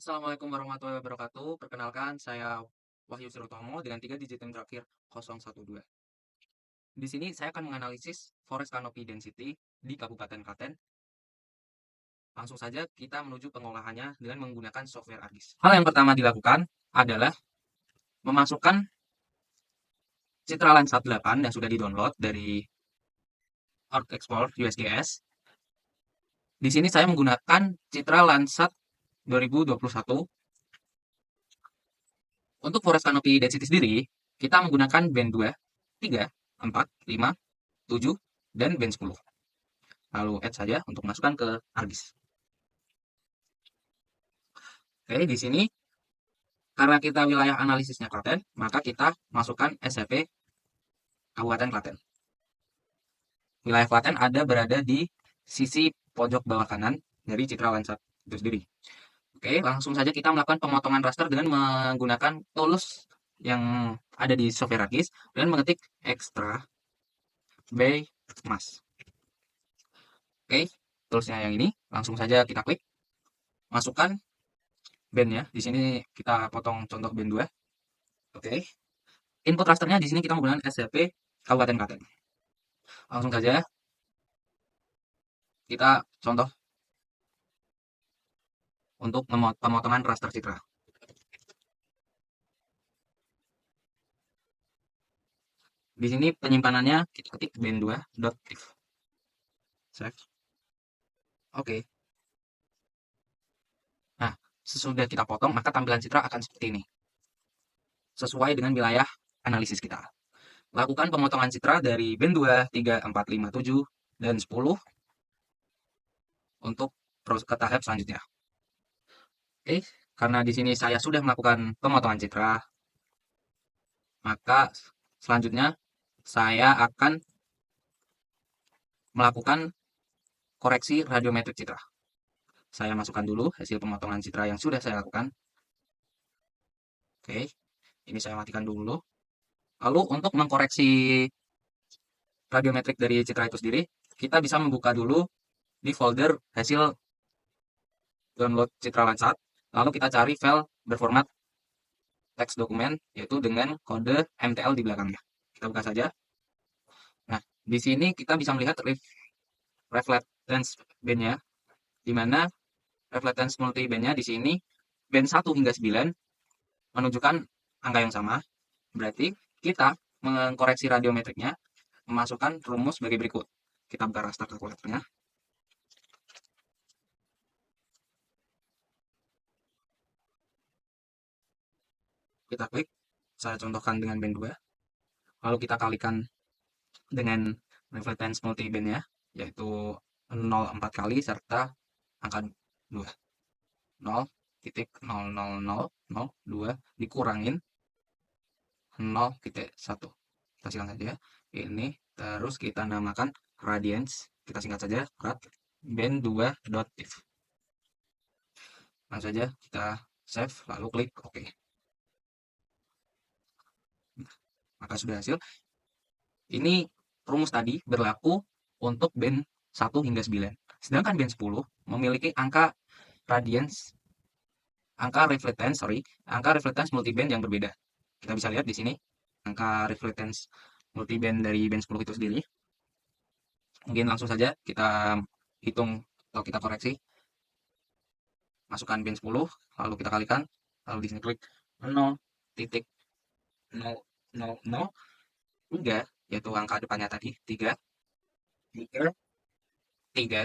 Assalamualaikum warahmatullahi wabarakatuh. Perkenalkan, saya Wahyu Surotomo dengan 3 digit yang terakhir 012. Di sini saya akan menganalisis forest canopy density di Kabupaten Klaten. Langsung saja kita menuju pengolahannya dengan menggunakan software ArcGIS. Hal yang pertama dilakukan adalah memasukkan citra Landsat 8 yang sudah di-download dari ArcExplore USGS. Di sini saya menggunakan citra Landsat 2021. Untuk forest canopy density sendiri, kita menggunakan band 2, 3, 4, 5, 7, dan band 10. Lalu add saja untuk masukkan ke ArcGIS. Oke, di sini karena kita wilayah analisisnya Klaten, maka kita masukkan SCP Kabupaten Klaten. Wilayah Klaten ada berada di sisi pojok bawah kanan dari citra Landsat itu sendiri. Oke, langsung saja kita melakukan pemotongan raster dengan menggunakan tools yang ada di software ArcGIS dan mengetik extra by mas. Oke, toolsnya yang ini langsung saja kita klik, masukkan bandnya. Di sini kita potong contoh band 2. Oke. Input rasternya di sini kita menggunakan SCP Kabupaten Klaten. Langsung saja kita contoh untuk pemotongan raster citra. Di sini penyimpanannya kita ketik band2.tif. Save. Oke. Nah, sesudah kita potong, maka tampilan citra akan seperti ini. Sesuai dengan wilayah analisis kita. Lakukan pemotongan citra dari band 2, 3, 4, 5, 7, dan 10 untuk ke tahap selanjutnya. Oke, karena di sini saya sudah melakukan pemotongan citra, maka selanjutnya saya akan melakukan koreksi radiometrik citra. Saya masukkan dulu hasil pemotongan citra yang sudah saya lakukan. Oke, ini saya matikan dulu. Lalu untuk mengkoreksi radiometrik dari citra itu sendiri, kita bisa membuka dulu di folder hasil download citra Landsat. Lalu kita cari file berformat teks dokumen, yaitu dengan kode MTL di belakangnya. Kita buka saja. Nah, di sini kita bisa melihat reflectance band-nya, di mana reflectance multi-band-nya di sini band 1 hingga 9 menunjukkan angka yang sama. Berarti kita mengkoreksi radiometriknya, memasukkan rumus sebagai berikut. Kita buka raster kalkulatornya. Kita klik, saya contohkan dengan band 2. Lalu kita kalikan dengan reflectance multi-band-nya, yaitu 0,4 kali serta angka 2. 0,00002 dikurangin 0,1. Kita silang saja ini, terus kita namakan radians, kita singkat saja rad band2.tif. Langsung saja kita save lalu klik OK. Maka sudah hasil. Ini rumus tadi berlaku untuk band 1 hingga 9. Sedangkan band 10 memiliki angka reflectance multiband yang berbeda. Kita bisa lihat di sini angka reflectance multiband dari band 10 itu sendiri. Mungkin langsung saja kita hitung atau kita koreksi. Masukkan band 10, lalu kita kalikan, lalu di sini klik 0,000 yaitu angka depannya tadi 3, 3, 3,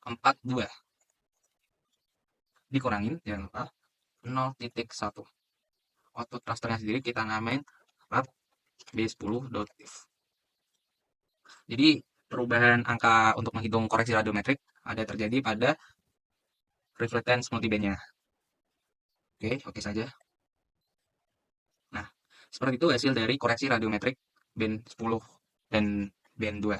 4, 2. Dikurangin, jangan lupa 0,1. Output rasternya sendiri kita namain rad b10.tif. Jadi perubahan angka untuk menghitung koreksi radiometrik ada terjadi pada reflectance multiband-nya. Oke saja. Nah, seperti itu hasil dari koreksi radiometrik band 10 dan band 2.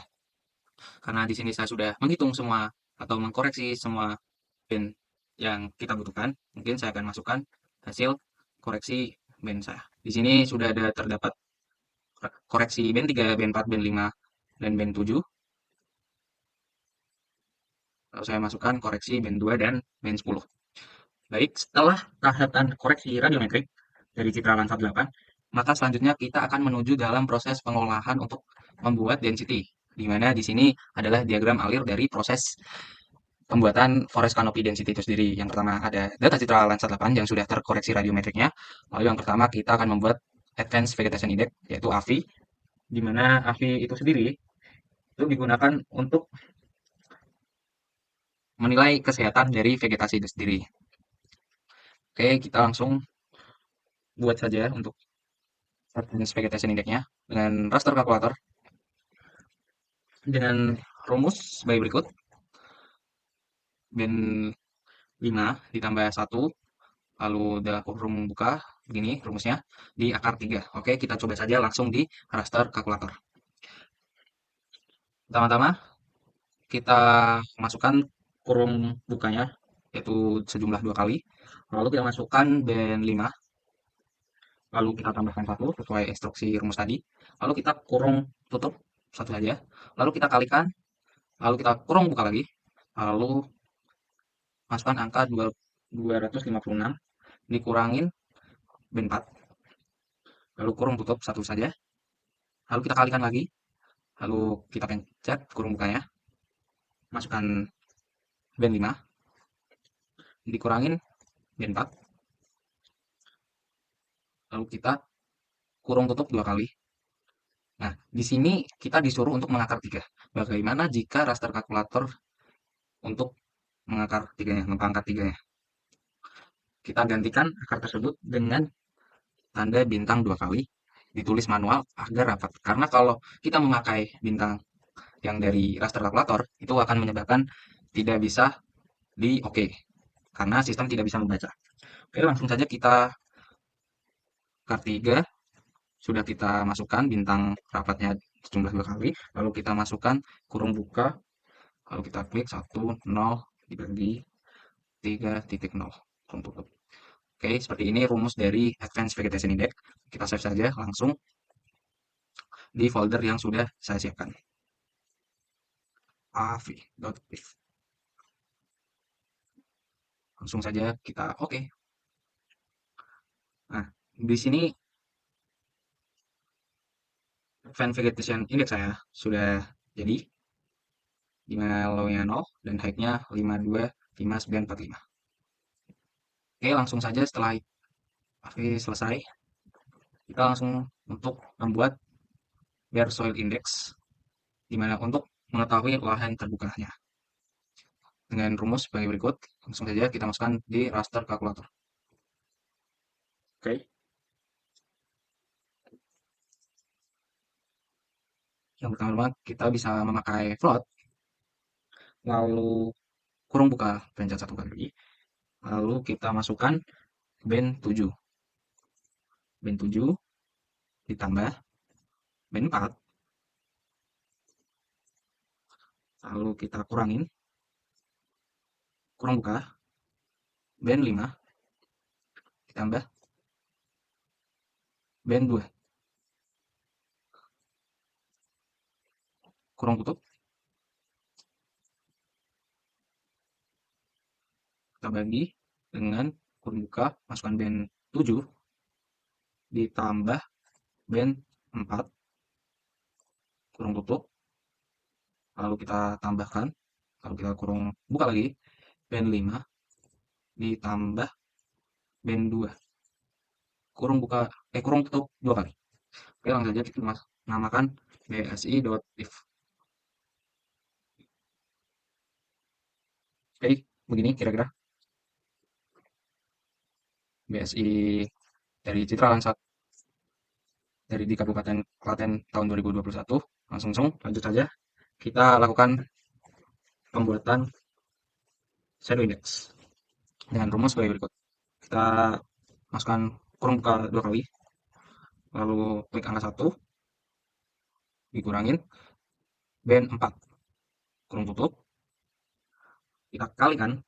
Karena di sini saya sudah menghitung semua atau mengkoreksi semua band yang kita butuhkan, mungkin saya akan masukkan hasil koreksi band saya. Di sini sudah ada terdapat koreksi band 3, band 4, band 5, dan band 7. Lalu saya masukkan koreksi band 2 dan band 10. Baik, setelah tahapan koreksi radiometrik dari citra lensa 8, maka selanjutnya kita akan menuju dalam proses pengolahan untuk membuat density, di mana di sini adalah diagram alir dari proses pembuatan forest canopy density itu sendiri. Yang pertama ada data citra lensa 8 yang sudah terkoreksi radiometriknya. Lalu yang pertama kita akan membuat Advanced Vegetation Index, yaitu AVI, di mana AVI itu sendiri itu digunakan untuk menilai kesehatan dari vegetasi itu sendiri. Oke, kita langsung buat saja untuk Advanced Vegetation Index-nya dengan raster kalkulator dengan rumus sebagai berikut. Ben 5 ditambah 1, lalu dalam kurung buka, begini rumusnya, di akar 3. Oke, kita coba saja langsung di raster kalkulator. Pertama-tama, kita masukkan kurung bukanya, yaitu sejumlah 2 kali. Lalu kita masukkan ben 5, lalu kita tambahkan 1 sesuai instruksi rumus tadi. Lalu kita kurung tutup satu saja. Lalu kita kalikan, lalu kita kurung buka lagi. Lalu masukkan angka 256 dikurangin ben 4, lalu kurung tutup satu saja, lalu kita kalikan lagi, lalu kita pencet kurung bukanya, masukkan ben 5 dikurangin ben 4, lalu kita kurung tutup 2 kali. Nah, di sini kita disuruh untuk mengakar 3. Bagaimana jika raster kalkulator untuk mengakar 3-nya, mempangkat 3-nya? Kita gantikan akar tersebut dengan tanda bintang 2 kali, ditulis manual agar rapat. Karena kalau kita memakai bintang yang dari raster kalkulator, itu akan menyebabkan tidak bisa di oke, karena sistem tidak bisa membaca. Oke, langsung saja kita akar 3, sudah kita masukkan bintang rapatnya sejumlah 2 kali, lalu kita masukkan kurung buka, lalu kita klik 1, 0, dibagi 3,0, kurung tutup. Oke, seperti ini rumus dari Advanced Vegetation Index. Kita save saja langsung di folder yang sudah saya siapkan. avi.pif. Langsung saja kita oke. Nah, di sini Advanced Vegetation Index saya sudah jadi, di mana low-nya 0 dan height-nya 525945. Oke, langsung saja setelah AV selesai, kita langsung untuk membuat bare soil index, di mana untuk mengetahui lahan terbukanya. Dengan rumus sebagai berikut, langsung saja kita masukkan di raster kalkulator. Oke, yang pertama kita bisa memakai float, lalu kurung buka pencet 1 kali, lalu kita masukkan ben 7, ben 7 ditambah ben 4, lalu kita kurangin, kurung buka, ben 5 ditambah ben 2, kurung tutup, kita bagi dengan kurung buka, masukkan ben 7 ditambah ben 4, kurung tutup, lalu kita tambahkan, lalu kita kurung buka lagi, ben 5 ditambah ben 2, kurung buka, kurung tutup 2 kali. Oke, langsung saja kita namakan bsi.if. Oke, begini kira-kira BSI dari Citra Lansat dari di Kabupaten Klaten tahun 2021. Langsung lanjut saja. Kita lakukan pembuatan shadow index dengan rumus sebagai berikut. Kita masukkan kurung buka 2 kali, lalu klik angka 1, dikurangin ben 4, kurung tutup, kita kalikan,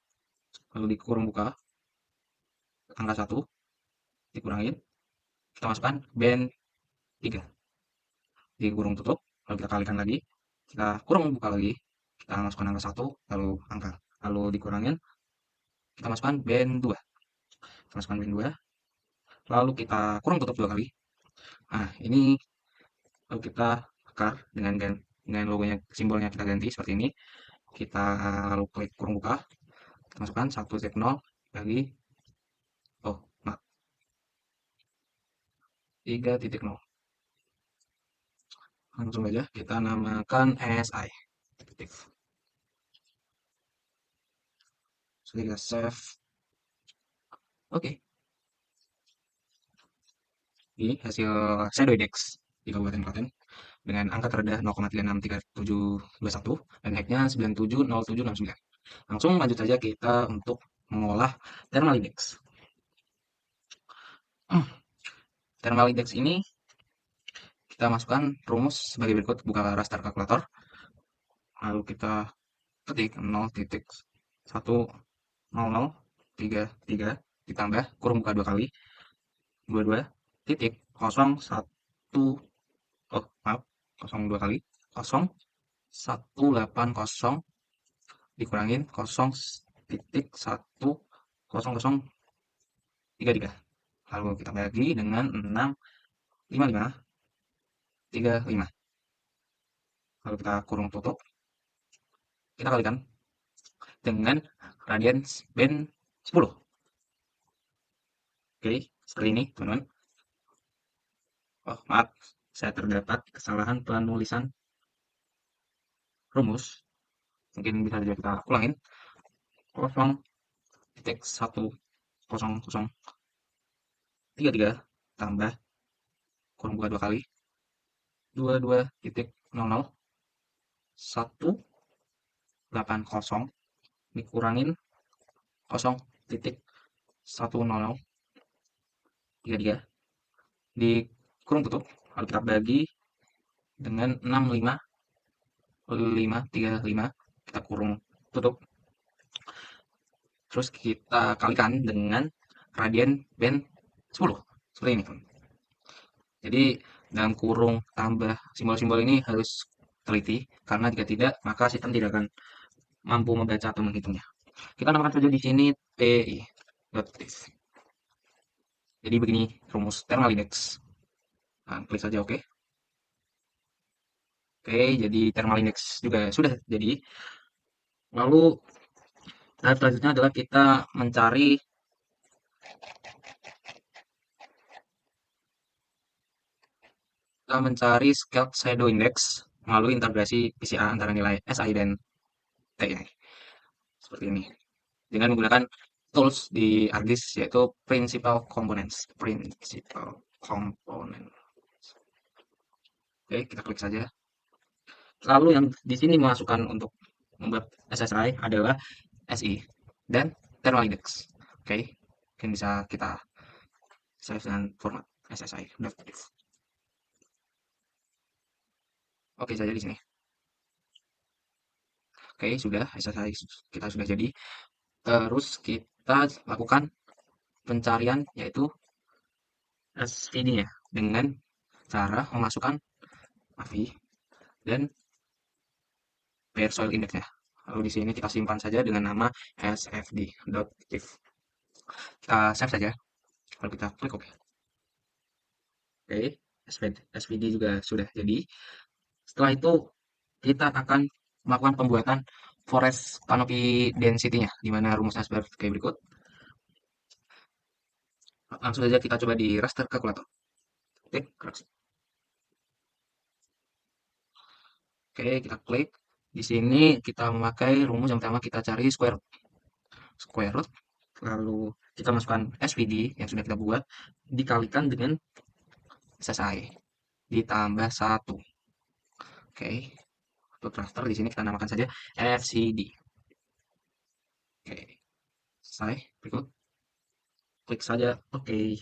lalu dikurung buka angka 1, dikurangin, kita masukkan ben 3, dikurung tutup, lalu kita kalikan lagi, kita kurung buka lagi, kita masukkan angka 1, lalu angka, lalu dikurangin, kita masukkan ben 2, masukkan min 2, lalu kita kurung tutup 2 kali. Nah, ini lalu kita akar dengan logonya, simbolnya kita ganti seperti ini. Kita lalu klik kurung buka, kita masukkan 1.0 bagi, oh maaf, 3.0. Langsung aja kita namakan SI. Sudah kita save. Oke, ini hasil shadow index di Kabupaten Klaten dengan angka terendah 0,363721 dan hacknya 970769. Langsung lanjut saja kita untuk mengolah thermal index. Thermal index ini kita masukkan rumus sebagai berikut. Buka raster kalkulator, lalu kita ketik 0.10033 ditambah kurung buka 2 kali 22.01, oh maaf, 02 kali 0180 dikurangin 0.10033. Lalu kita bagi dengan 65535. Lalu kita kurung tutup, kita kalikan dengan radians band 10. Oke, seperti ini teman-teman. Oh maaf, saya terdapat kesalahan penulisan rumus. Mungkin bisa saja kita ulangin. 0.10033 tambah kurung buka 2 kali 22.00 180 dikurangin 0.10033 di kurung tutup, lalu kita bagi dengan 65535, kita kurung tutup, terus kita kalikan dengan radian band 10 seperti ini. Jadi dalam kurung tambah simbol-simbol ini harus teliti, karena jika tidak maka sistem tidak akan mampu membaca atau menghitungnya. Kita namakan saja di sini TI. Jadi begini rumus thermal index. Nah, klik saja oke. Oke, jadi thermal index juga sudah jadi. Lalu tahap selanjutnya adalah kita mencari scaled shadow index melalui integrasi PCA antara nilai SI dan TI. Seperti ini. Dengan menggunakan tools di ArcGIS yaitu Principal Components. Oke, kita klik saja. Lalu yang di sini memasukkan untuk membuat SSI adalah SI dan thermal index. Oke, mungkin bisa kita save dengan format SSI. Oke saja di sini. Oke, sudah SSI kita sudah jadi. Terus kita lakukan pencarian yaitu SVD-nya dengan cara memasukkan AVI dan Bare Soil Index-nya. Lalu di sini kita simpan saja dengan nama sfd.if. Kita save saja. Lalu kita klik OK. Oke, SVD juga sudah jadi. Setelah itu kita akan melakukan pembuatan forest canopy density-nya, di mana rumusnya sebagai berikut. Langsung saja kita coba di raster kalkulator. Oke, kita klik. Di sini kita memakai rumus yang pertama, kita cari square root. Square root, lalu kita masukkan SVD yang sudah kita buat, dikalikan dengan SSI, ditambah 1. Oke, untuk raster di sini kita namakan saja FCD. Oke, selesai. Berikut, klik saja oke.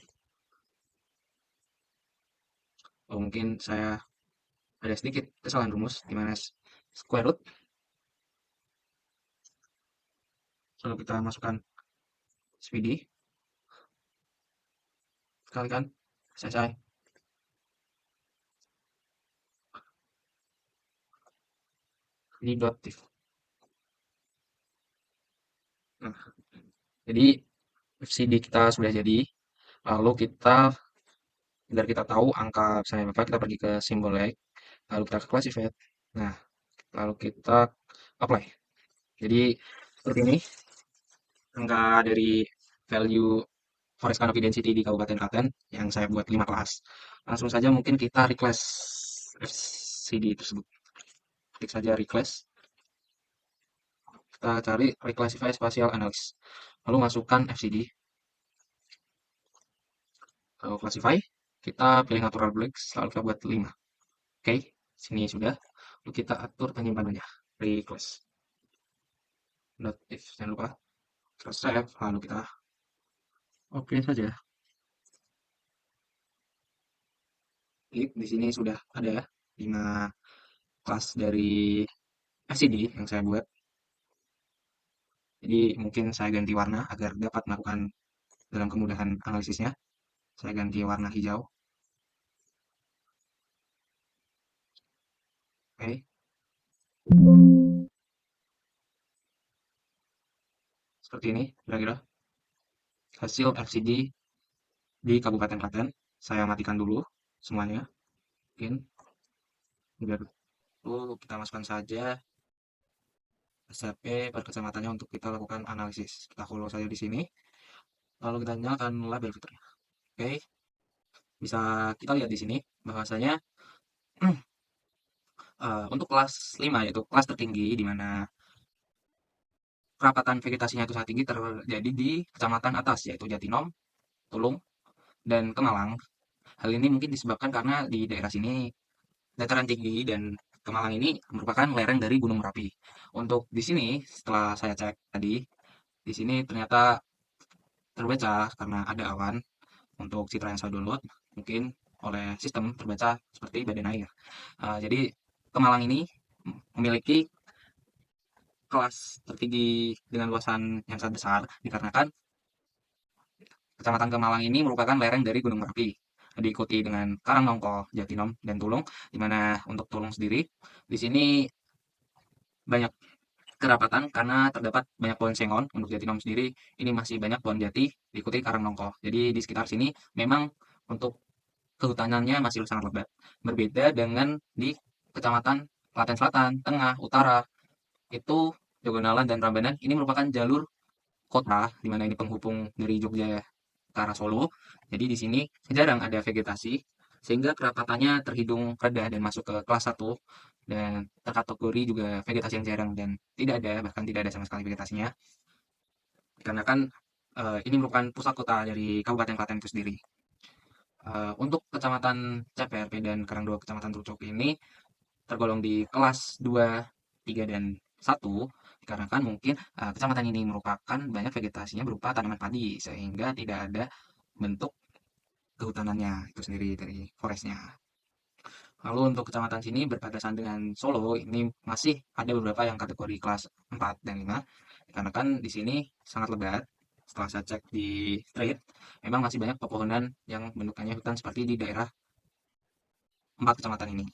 Oh, mungkin saya ada sedikit kesalahan rumus, di mana square root, lalu kita masukkan SVD, kalikan SSI, ini dot div. Nah, jadi FCD kita sudah jadi. Lalu kita, biar kita tahu angka misalnya berapa, kita pergi ke simbol like, lalu kita ke classified. Nah, lalu kita apply. Jadi seperti ini angka dari value forest canopy density di Kabupaten Klaten yang saya buat 5 kelas. Langsung saja mungkin kita request FCD tersebut. Ketik saja request. Kita cari reclassify spatial analysis. Lalu masukkan FCD. Lalu classify. Kita pilih natural blocks. Lalu kita buat 5. Oke, sini sudah. Lalu kita atur penyimpanannya. Request. Not if. Jangan lupa. Terus save. Lalu kita oke saja. Klik di sini sudah ada 5 kelas dari FCD yang saya buat. Jadi mungkin saya ganti warna agar dapat melakukan dalam kemudahan analisisnya. Saya ganti warna hijau. Oke, seperti ini kira-kira hasil FCD di Kabupaten Klaten. Saya matikan dulu semuanya. Mungkin biar dulu kita masukkan saja SCP per kecamatannya untuk kita lakukan analisis. Kita follow saja di sini. Lalu kita nyalakan label filternya. Oke, bisa kita lihat di sini bahwasanya untuk kelas 5 yaitu kelas tertinggi di mana kerapatan vegetasinya itu sangat tinggi terjadi di kecamatan atas yaitu Jatinom, Tulung, dan Kemalang. Hal ini mungkin disebabkan karena di daerah sini dataran tinggi dan Kemalang ini merupakan lereng dari Gunung Merapi. Untuk di sini setelah saya cek tadi, di sini ternyata terbaca karena ada awan untuk citra yang saya download mungkin oleh sistem terbaca seperti badan air. Jadi Kemalang ini memiliki kelas tertinggi dengan luasan yang sangat besar dikarenakan Kecamatan Kemalang ini merupakan lereng dari Gunung Merapi, diikuti dengan Karangnongko, Jatinom, dan Tulung, di mana untuk Tulung sendiri, di sini banyak kerapatan karena terdapat banyak pohon sengon. Untuk Jatinom sendiri, ini masih banyak pohon jati, diikuti Karangnongko. Jadi di sekitar sini memang untuk kehutanannya masih sangat lebat. Berbeda dengan di Kecamatan Klaten Selatan, Tengah, Utara, itu Jogonalan dan Rambanan ini merupakan jalur kota di mana ini penghubung dari Jogja ke arah Solo. Jadi di sini jarang ada vegetasi sehingga kerapatannya terhitung rendah dan masuk ke kelas 1 dan terkategori juga vegetasi yang jarang dan tidak ada bahkan tidak ada sama sekali vegetasinya dikarenakan ini merupakan pusat kota dari Kabupaten Klaten itu sendiri. Untuk Kecamatan CPRP dan Karangdua Kecamatan Trucuk ini tergolong di kelas 2, 3, dan 1 dikarenakan mungkin kecamatan ini merupakan banyak vegetasinya berupa tanaman padi sehingga tidak ada bentuk kehutanannya itu sendiri dari forestnya. Lalu untuk kecamatan sini berpadasan dengan Solo ini masih ada beberapa yang kategori kelas 4 dan 5 dikarenakan di sini sangat lebat. Setelah saya cek di street, memang masih banyak pepohonan yang bentukannya hutan seperti di daerah 4 kecamatan ini.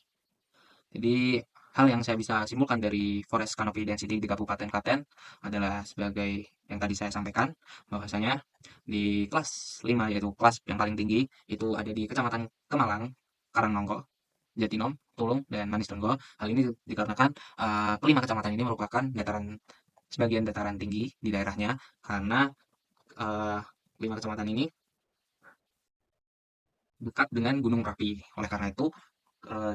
Jadi hal yang saya bisa simpulkan dari forest canopy density di Kabupaten Klaten adalah sebagai yang tadi saya sampaikan bahwasanya di kelas 5 yaitu kelas yang paling tinggi itu ada di Kecamatan Kemalang, Karangnongko, Jatinom, Tulung, dan Manis Tonggo. Hal ini dikarenakan kelima kecamatan ini merupakan sebagian dataran tinggi di daerahnya karena uh, 5 kecamatan ini dekat dengan Gunung Merapi. Oleh karena itu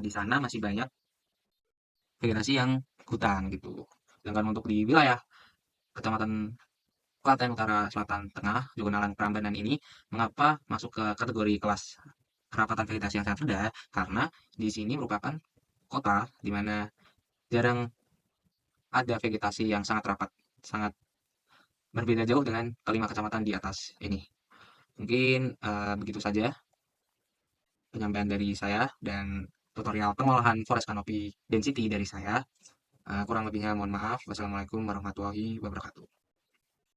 di sana masih banyak vegetasi yang hutan gitu. Sedangkan untuk di wilayah Kecamatan Klaten Utara Selatan Tengah, Jogonalan Prambanan ini, mengapa masuk ke kategori kelas kerapatan vegetasi yang sangat rendah? Karena di sini merupakan kota di mana jarang ada vegetasi yang sangat rapat, sangat berbeda jauh dengan kelima kecamatan di atas ini. Mungkin begitu saja penyampaian dari saya dan tutorial pengolahan forest canopy density dari saya. Kurang lebihnya mohon maaf. Wassalamualaikum warahmatullahi wabarakatuh.